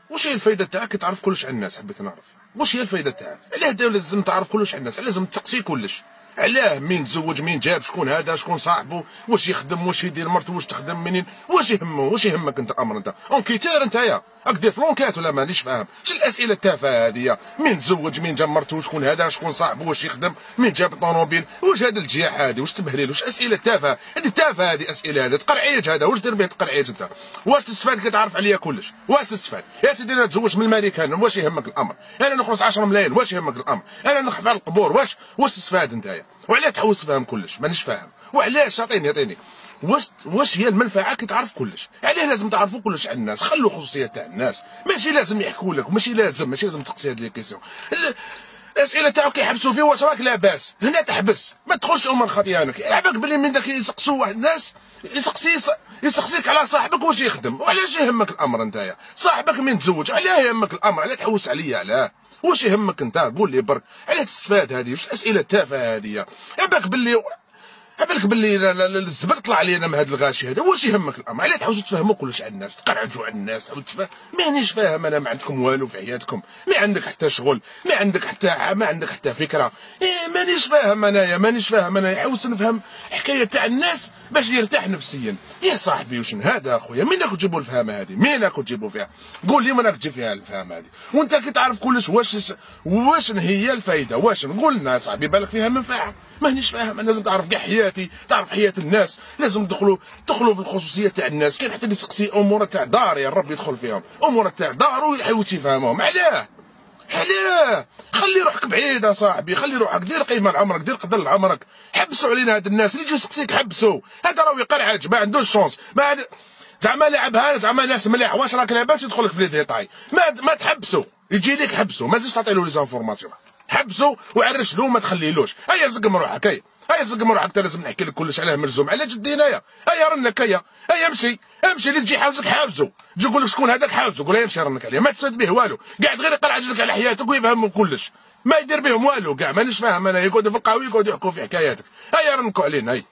واش هي الفايده تاعك تعرف كلش على الناس؟ حبيت نعرف واش هي الفايده تاعك؟ علاه لازم تعرف كلش على الناس؟ لازم تسقسي كلش؟ علاه مين تزوج، مين جاب، شكون هذا، شكون صاحبه، واش يخدم، واش يدير مرته، واش تخدم منين، واش يهمه، واش يهمك انت الامر؟ انت اونكيتير انتيا راك دير فلونكات ولا مانيش فاهم؟ شو الاسئله التافهه هذه؟ مين تزوج، مين جاب مرته، شكون هذا، شكون صاحبه، واش يخدم، مين جاب طوموبيل، واش هذا الجياح هذه، واش تبهليل، واش اسئله تافهه هذه؟ تافهه هذه اسئله، هذا تقرعيج، هذا واش دير به تقرعيج انت؟ واش تستفاد كي تعرف عليا كلش؟ واش تستفاد؟ يا سيدي انا نتزوج من الماريكان، واش يهمك الامر؟ انا نخلص 10 ملايين، واش يهمك الامر؟ انا نحفر القبور، واش تستفاد انت؟ وعلاه تحوس تفهم كلش؟ مانيش فاهم. وعلاش؟ عطيني واش هي المنفعه كي تعرف كلش؟ علاه لازم تعرفوا كلش على الناس؟ خلوا خصوصيات تاع الناس، ماشي لازم يحكوا لك، ماشي لازم تقصي هاد لي كيسيون. الاسئله تاعك يحبسوا فيه واش راك لاباس، هنا تحبس، ما تدخلش امور خطيانك. عباك بلي من داك يسقسوا واحد الناس يسقسيك على صاحبك واش يخدم، وعلاش يهمك الامر انتيا؟ صاحبك مين تزوج، علاه يهمك الامر؟ علاه تحوس عليا؟ علاه؟ واش يهمك انت؟ قول لي برك، علاه تستفاد هذه؟ واش الاسئله التافهه هذه؟ عباك باللي الزبل طلع علينا من هذا الغاشي هذا، واش يهمك الامر؟ علاه تحوسوا تفهموا كلش على الناس، تقرعجوا على الناس، مانيش فاهم انا. ما عندكم والو في حياتكم، ما عندك حتى شغل، ما عندك حتى فكره. مانيش فاهم انايا، حوس نفهم حكايه تاع الناس باش يرتاح نفسيا. يا صاحبي واش هذا اخويا؟ مين راكم تجيبوا الفهامه هذه؟ مين راكم تجيبوا فيها؟ قول لي من راك تجيب فيها الفهامه هذه؟ وانت كي تعرف كلش واش هي الفايده؟ واش نقول لنا يا صاحبي بالك فيها منفعه؟ مانيش فاهم. لازم تعرف كاع حياتي، تعرف حياه الناس، لازم تدخلوا في الخصوصيه تاع الناس. كاين حتى اللي يسقسي امور تاع دار، يا رب يدخل فيهم امور تاع دارو يحاول يفهمهم. علاه؟ خلي روحك بعيد يا صاحبي، خلي روحك، دير قيمه لعمرك، دير قدر لعمرك. حبسوا علينا هاد الناس اللي يجي يسقسيك، حبسوا. هذا راهو يقرعج، ما عندوش شونس، زعما لاعبها زعما ناس مليح، واش راك لاباس يدخل لك في لي ديتاي. ما تحبسوا، يجي لك حبسوا، ما تزيدش تعطي له لي زانفورماسيون. حبسوا وعرش له، ما تخليلوش. هيا زقم روحك، هيا زقم روحك، انت لازم نحكي لك كلش علاه مرزوم على جد هنايا. هيا رنك، هيا امشي اللي تجي حاوزك حابسو، تجي تقول لك شكون هذاك حابسو، قول له امشي رنك عليه، ما تستفاد به والو، قاعد غير يقلع عجلك على حياتك ويفهمهم كلش، ما يدير بهم والو كاع. مانيش فاهم انا، يقعدوا في القهوي يقعدوا يحكوا في حكاياتك. هيا رنكوا علينا، هيا.